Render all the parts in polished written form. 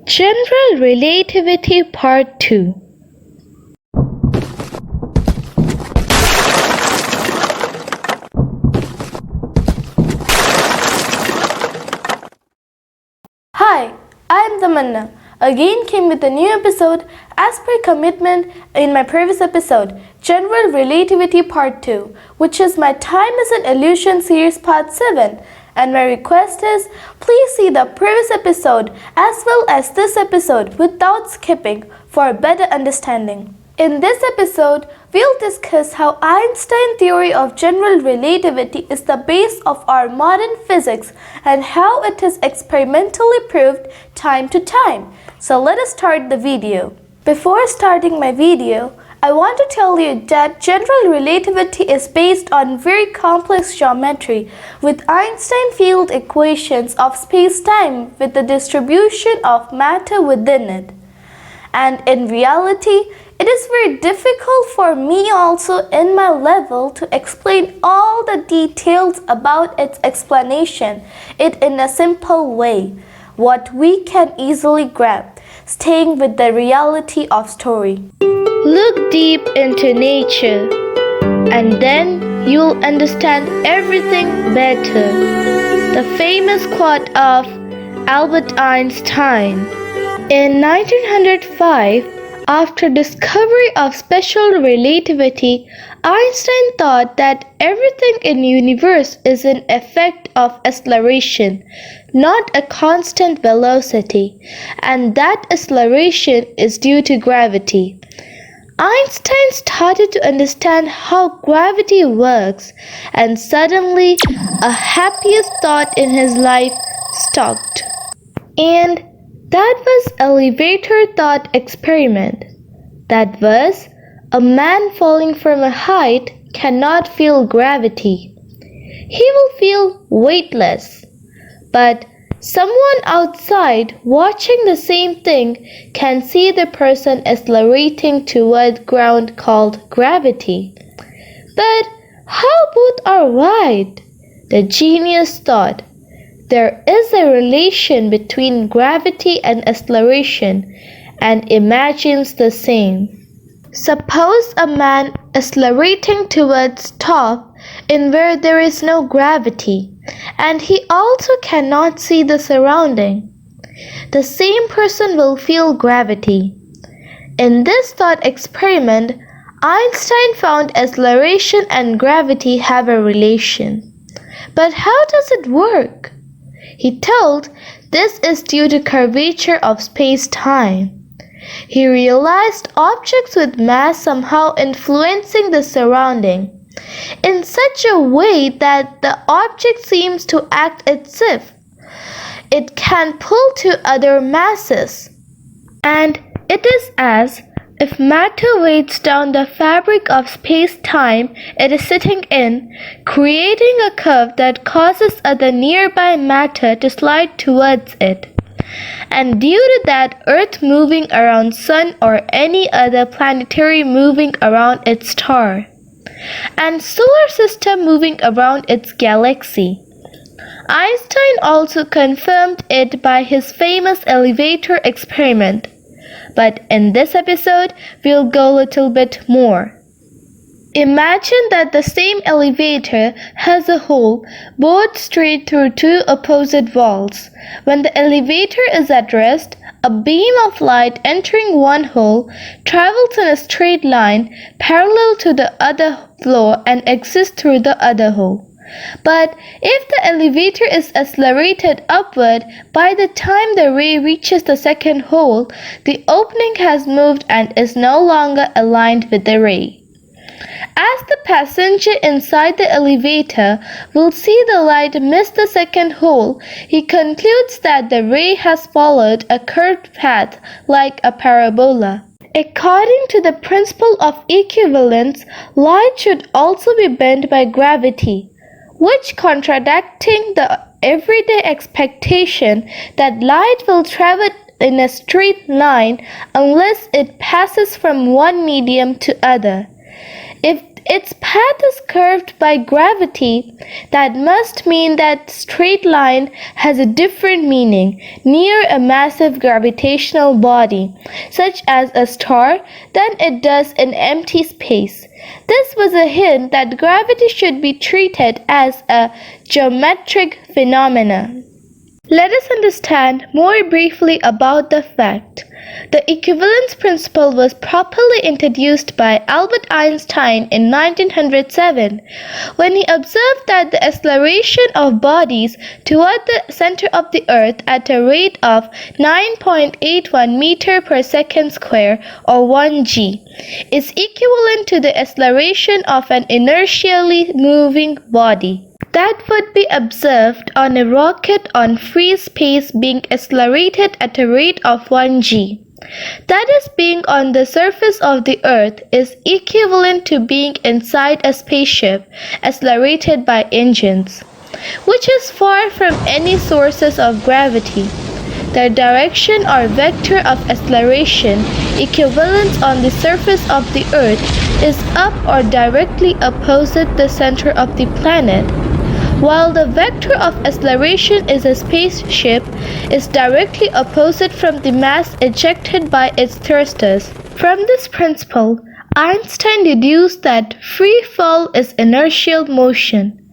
General Relativity Part 2. Hi, I am Tamanna. Again came with a new episode as per commitment in my previous episode, General Relativity Part 2, which is my Time is an Illusion series Part 7. And my request is, please see the previous episode as well as this episode without skipping for a better understanding. In this episode, we'll discuss how Einstein's theory of general relativity is the base of our modern physics and how it is experimentally proved time to time. So let us start the video. Before starting my video, I want to tell you that general relativity is based on very complex geometry with Einstein field equations of space-time with the distribution of matter within it. And in reality, it is very difficult for me also in my level to explain all the details about its explanation it in a simple way, what we can easily grab, staying with the reality of story. Look deep into nature, and then you'll understand everything better. The famous quote of Albert Einstein. In 1905, after discovery of special relativity, Einstein thought that everything in universe is an effect of acceleration, not a constant velocity, and that acceleration is due to gravity. Einstein started to understand how gravity works, and suddenly a happiest thought in his life stalked. And that was elevator thought experiment. That was, a man falling from a height cannot feel gravity. He will feel weightless. But someone outside watching the same thing can see the person accelerating toward ground called gravity. But how both are right? The genius thought. There is a relation between gravity and acceleration, and imagines the same. Suppose a man accelerating towards top in where there is no gravity, and he also cannot see the surrounding. The same person will feel gravity. In this thought experiment, Einstein found acceleration and gravity have a relation. But how does it work? He told this is due to curvature of space-time. He realized objects with mass somehow influencing the surrounding in such a way that the object seems to act as if it can pull to other masses. And it is as if matter weighs down the fabric of space-time it is sitting in, creating a curve that causes other nearby matter to slide towards it. And due to that, Earth moving around Sun or any other planetary moving around its star, and solar system moving around its galaxy. Einstein also confirmed it by his famous elevator experiment. But in this episode, we'll go a little bit more. Imagine that the same elevator has a hole bored straight through two opposite walls. When the elevator is at rest, a beam of light entering one hole travels in a straight line parallel to the other floor and exits through the other hole. But if the elevator is accelerated upward, by the time the ray reaches the second hole, the opening has moved and is no longer aligned with the ray. As the passenger inside the elevator will see the light miss the second hole, he concludes that the ray has followed a curved path like a parabola. According to the principle of equivalence, light should also be bent by gravity, which contradicting the everyday expectation that light will travel in a straight line unless it passes from one medium to other. If Its path is curved by gravity. That must mean that straight line has a different meaning near a massive gravitational body, such as a star, than it does in empty space. This was a hint that gravity should be treated as a geometric phenomenon. Let us understand more briefly about the fact. The equivalence principle was properly introduced by Albert Einstein in 1907 when he observed that the acceleration of bodies toward the center of the earth at a rate of 9.81 meter per second square or 1 g is equivalent to the acceleration of an inertially moving body that would be observed on a rocket on free space being accelerated at a rate of 1 g. That is, being on the surface of the earth is equivalent to being inside a spaceship accelerated by engines, which is far from any sources of gravity. The direction or vector of acceleration equivalence on the surface of the earth is up or directly opposite the center of the planet, while the vector of acceleration in a spaceship is directly opposite from the mass ejected by its thrusters. From this principle, Einstein deduced that free fall is inertial motion,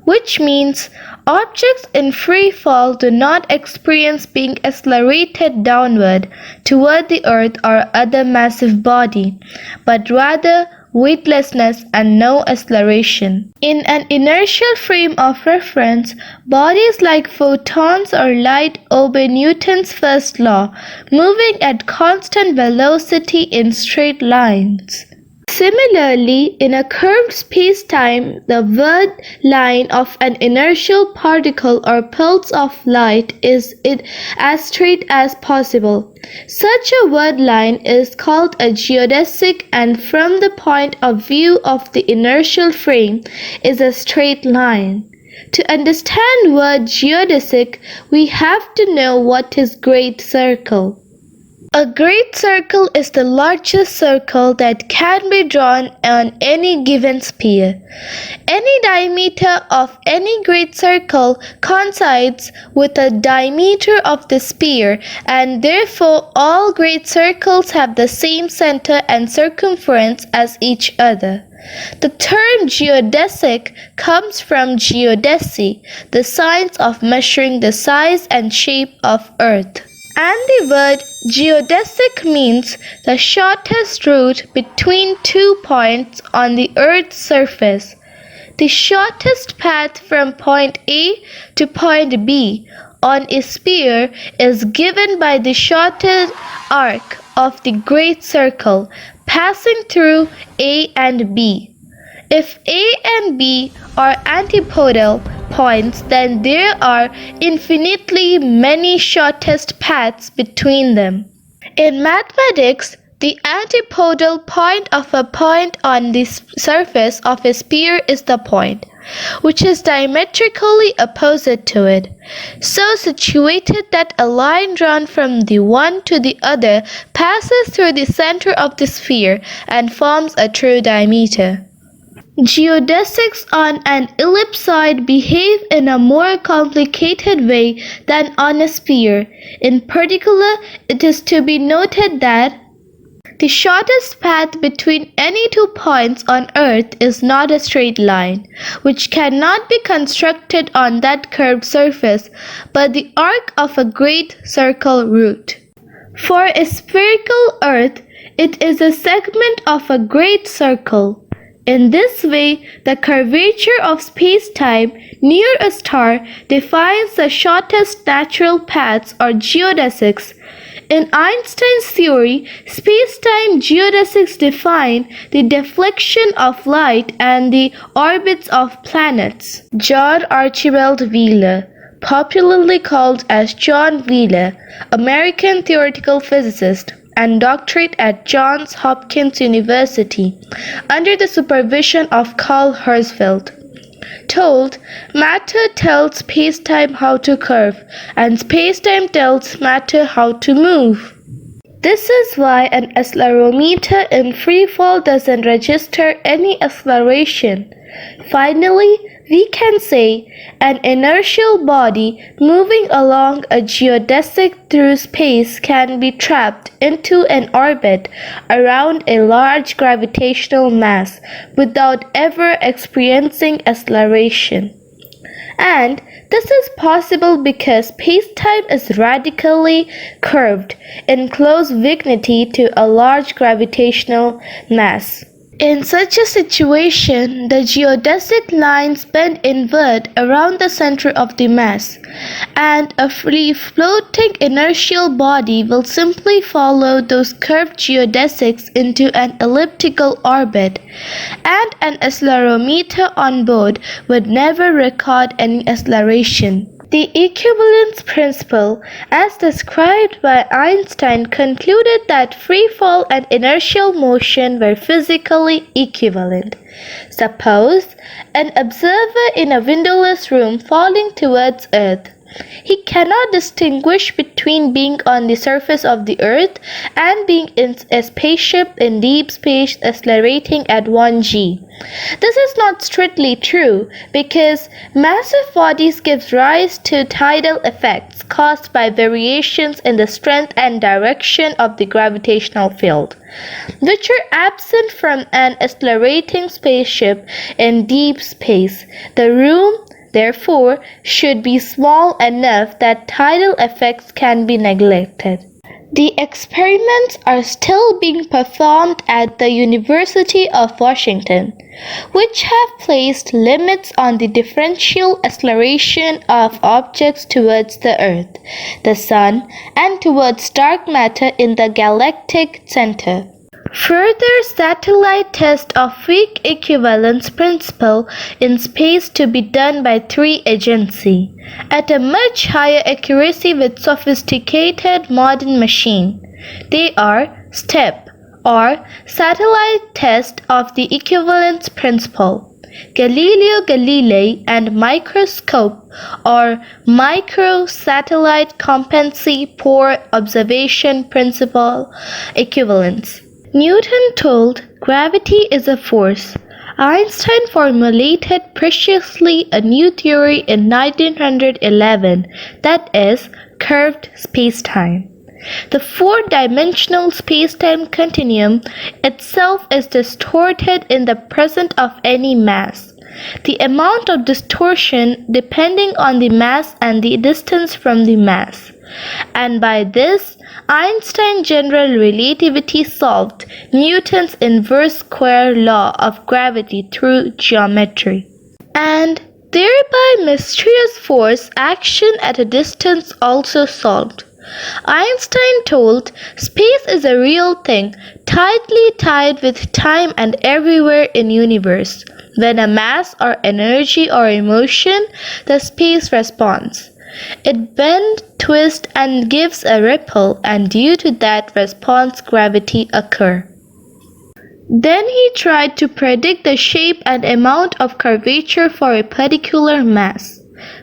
which means objects in free fall do not experience being accelerated downward toward the earth or other massive body, but rather weightlessness and no acceleration. In an inertial frame of reference, bodies like photons or light obey Newton's first law, moving at constant velocity in straight lines. Similarly, in a curved space-time, the word line of an inertial particle or pulse of light is as straight as possible. Such a word line is called a geodesic, and from the point of view of the inertial frame is a straight line. To understand word geodesic, we have to know what is great circle. A great circle is the largest circle that can be drawn on any given sphere. Any diameter of any great circle coincides with the diameter of the sphere, and therefore all great circles have the same center and circumference as each other. The term geodesic comes from geodesy, the science of measuring the size and shape of Earth. And the word geodesic means the shortest route between 2 points on the Earth's surface. The shortest path from point A to point B on a sphere is given by the shortest arc of the great circle passing through A and B. If A and B are antipodal points, then there are infinitely many shortest paths between them. In mathematics, the antipodal point of a point on the surface of a sphere is the point, which is diametrically opposite to it, so situated that a line drawn from the one to the other passes through the center of the sphere and forms a true diameter. Geodesics on an ellipsoid behave in a more complicated way than on a sphere. In particular, it is to be noted that the shortest path between any 2 points on Earth is not a straight line, which cannot be constructed on that curved surface, but the arc of a great circle route. For a spherical Earth, it is a segment of a great circle. In this way, the curvature of space-time near a star defines the shortest natural paths or geodesics. In Einstein's theory, space-time geodesics define the deflection of light and the orbits of planets. John Archibald Wheeler, popularly called as John Wheeler, American theoretical physicist, and doctorate at Johns Hopkins University under the supervision of Carl Hertzfeld, told, "Matter tells space-time how to curve, and space-time tells matter how to move." This is why an accelerometer in free fall doesn't register any acceleration. Finally, we can say an inertial body moving along a geodesic through space can be trapped into an orbit around a large gravitational mass without ever experiencing acceleration. And this is possible because space-time is radically curved in close vicinity to a large gravitational mass. In such a situation, the geodesic lines bend inward around the center of the mass, and a free floating inertial body will simply follow those curved geodesics into an elliptical orbit, and an accelerometer on board would never record any acceleration. The equivalence principle, as described by Einstein, concluded that free fall and inertial motion were physically equivalent. Suppose an observer in a windowless room falling towards Earth. He cannot distinguish between being on the surface of the Earth and being in a spaceship in deep space accelerating at 1 g. This is not strictly true because massive bodies give rise to tidal effects caused by variations in the strength and direction of the gravitational field, which are absent from an accelerating spaceship in deep space. The room therefore, should be small enough that tidal effects can be neglected. The experiments are still being performed at the University of Washington, which have placed limits on the differential acceleration of objects towards the Earth, the Sun, and towards dark matter in the galactic center. Further satellite test of weak equivalence principle in space to be done by 3 agencies at a much higher accuracy with sophisticated modern machine. They are STEP or satellite test of the equivalence principle, Galileo Galilei and microscope or microsatellite competency for observation principle equivalence. Newton told gravity is a force. Einstein formulated preciously a new theory in 1911, that is, curved spacetime. The four-dimensional spacetime continuum itself is distorted in the presence of any mass. The amount of distortion depending on the mass and the distance from the mass. And by this, Einstein's general relativity solved Newton's inverse square law of gravity through geometry, and thereby mysterious force action at a distance also solved. Einstein told space is a real thing, tightly tied with time and everywhere in universe. When a mass or energy or emotion, the space responds. It bends, twists, and gives a ripple, and due to that response, gravity occurs. Then he tried to predict the shape and amount of curvature for a particular mass.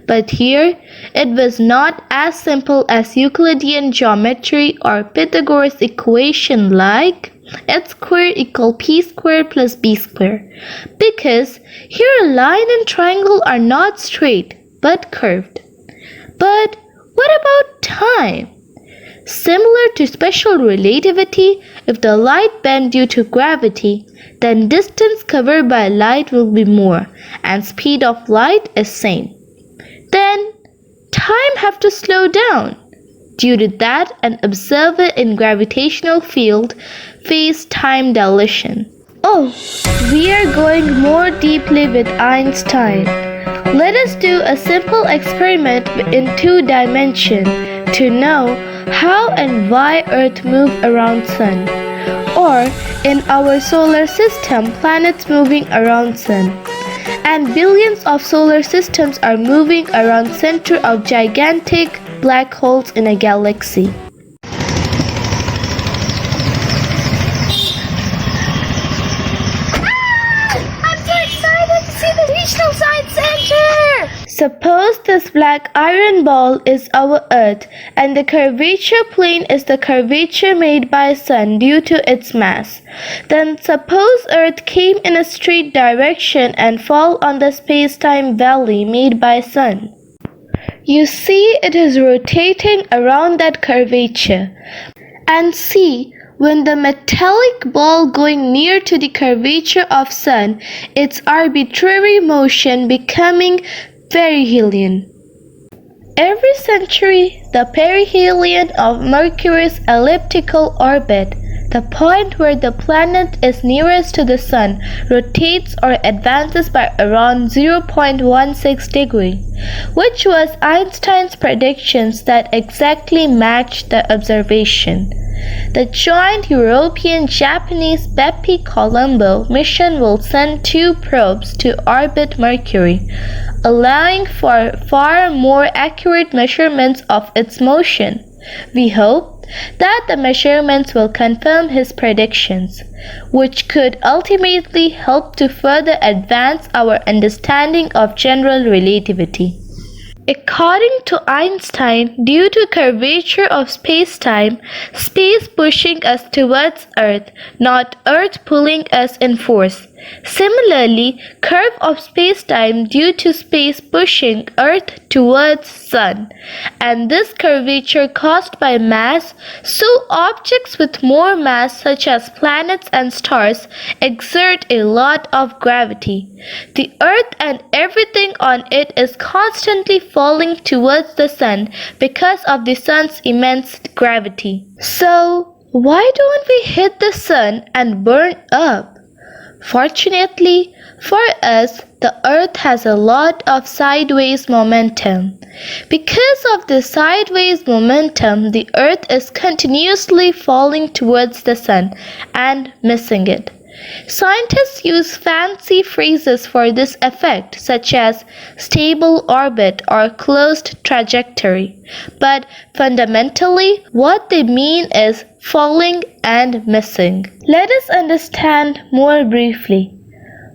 But here, it was not as simple as Euclidean geometry or Pythagoras equation like h squared equals p squared plus b squared, because here a line and triangle are not straight but curved. But what about time? Similar to special relativity, if the light bends due to gravity, then distance covered by light will be more, and speed of light is same. Then time have to slow down. Due to that, an observer in gravitational field face time dilation. Oh, we are going more deeply with Einstein. Let us do a simple experiment in 2 dimensions to know how and why Earth moves around Sun, or in our solar system, planets moving around Sun. And billions of solar systems are moving around center of gigantic black holes in a galaxy. I'm so excited to see the Regional Science Center! Suppose this black iron ball is our Earth, and the curvature plane is the curvature made by Sun due to its mass. Then suppose Earth came in a straight direction and fall on the space-time valley made by Sun. You see it is rotating around that curvature. And see, when the metallic ball going near to the curvature of Sun, its arbitrary motion becoming perihelion. Every century, the perihelion of Mercury's elliptical orbit, the point where the planet is nearest to the Sun, rotates or advances by around 0.16 degree, which was Einstein's predictions that exactly matched the observation. The joint European-Japanese Bepi-Colombo mission will send 2 probes to orbit Mercury, allowing for far more accurate measurements of its motion. We hope that the measurements will confirm his predictions, which could ultimately help to further advance our understanding of general relativity. According to Einstein, due to curvature of space-time, space pushing us towards Earth, not Earth pulling us in force. Similarly, curve of space-time due to space pushing Earth towards Sun, and this curvature caused by mass, so objects with more mass such as planets and stars exert a lot of gravity. The Earth and everything on it is constantly falling towards the Sun because of the Sun's immense gravity. So, why don't we hit the Sun and burn up? Fortunately for us, the Earth has a lot of sideways momentum. Because of the sideways momentum, the Earth is continuously falling towards the Sun and missing it. Scientists use fancy phrases for this effect, such as stable orbit or closed trajectory. But fundamentally, what they mean is falling and missing. Let us understand more briefly.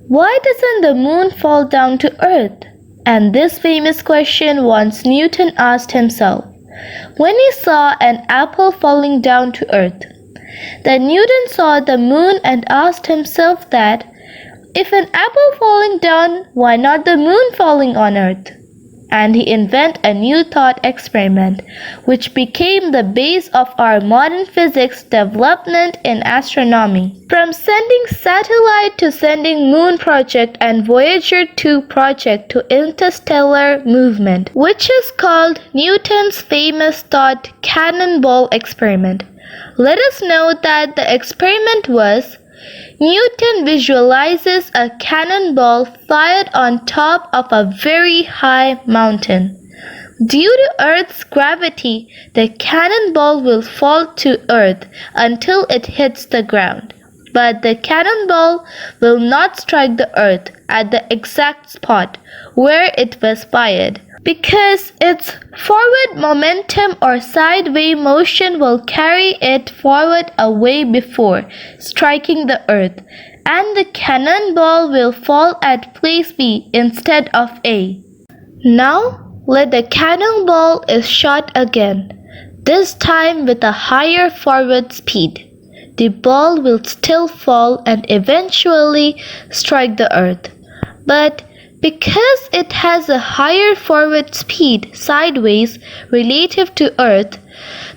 Why doesn't the moon fall down to Earth? And this famous question once Newton asked himself when he saw an apple falling down to Earth. Then Newton saw the moon and asked himself that, if an apple falling down, why not the moon falling on Earth? And he invented a new thought experiment, which became the base of our modern physics development in astronomy. From sending satellite to sending moon project and Voyager 2 project to interstellar movement, which is called Newton's famous thought cannonball experiment. Let us note that the experiment was Newton visualizes a cannonball fired on top of a very high mountain. Due to Earth's gravity, the cannonball will fall to Earth until it hits the ground. But the cannonball will not strike the Earth at the exact spot where it was fired, because its forward momentum or sideways motion will carry it forward a way before striking the Earth, and the cannonball will fall at place B instead of A. Now, let the cannonball is shot again, this time with a higher forward speed. The ball will still fall and eventually strike the Earth. But because it has a higher forward speed sideways relative to Earth,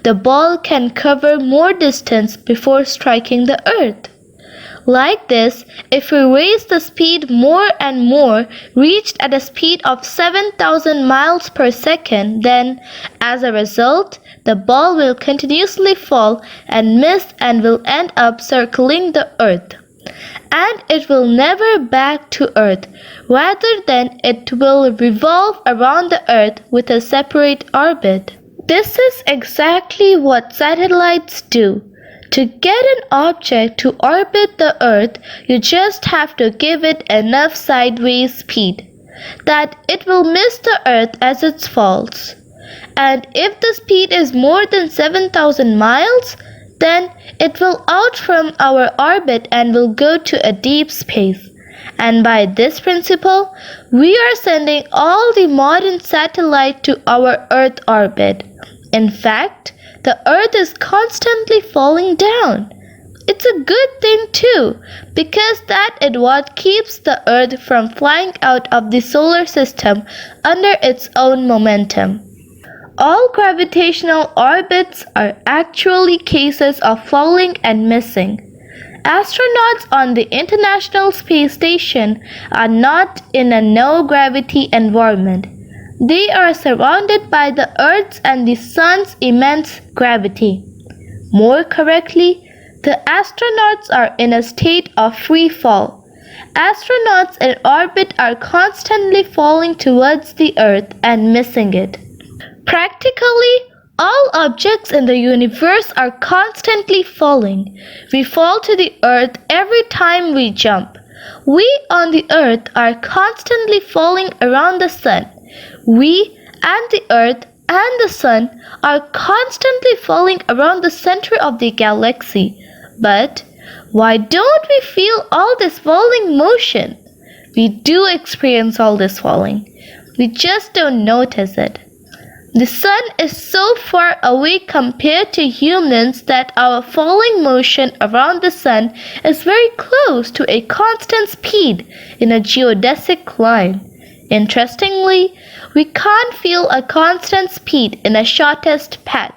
the ball can cover more distance before striking the Earth. Like this, if we raise the speed more and more, reached at a speed of 7,000 miles per second, then, as a result, the ball will continuously fall and miss and will end up circling the Earth. And it will never back to Earth, rather than it will revolve around the Earth with a separate orbit. This is exactly what satellites do. To get an object to orbit the Earth, you just have to give it enough sideways speed that it will miss the Earth as it falls. And if the speed is more than 7,000 miles, then it will out from our orbit and will go to a deep space. And by this principle, we are sending all the modern satellites to our Earth orbit. In fact, the Earth is constantly falling down. It's a good thing too, because that is what keeps the Earth from flying out of the solar system under its own momentum. All gravitational orbits are actually cases of falling and missing. Astronauts on the International Space Station are not in a no-gravity environment. They are surrounded by the Earth's and the Sun's immense gravity. More correctly, the astronauts are in a state of free fall. Astronauts in orbit are constantly falling towards the Earth and missing it. Practically, all objects in the universe are constantly falling. We fall to the Earth every time we jump. We on the Earth are constantly falling around the Sun. We and the Earth and the Sun are constantly falling around the center of the galaxy. But why don't we feel all this falling motion? We do experience all this falling. We just don't notice it. The Sun is so far away compared to humans that our falling motion around the Sun is very close to a constant speed in a geodesic line. Interestingly, we can't feel a constant speed in a shortest path.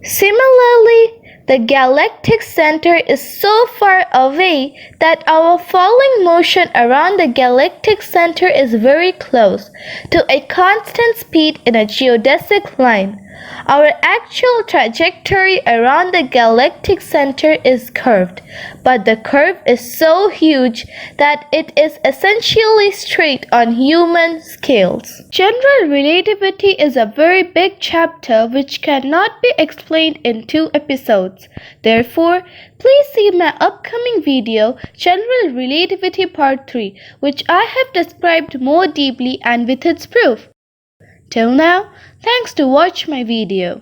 Similarly, the galactic center is so far away that our falling motion around the galactic center is very close to a constant speed in a geodesic line. Our actual trajectory around the galactic center is curved, but the curve is so huge that it is essentially straight on human scales. General relativity is a very big chapter which cannot be explained in 2 episodes. Therefore, please see my upcoming video, General Relativity Part 3, which I have described more deeply and with its proof. Till now, thanks to watch my video.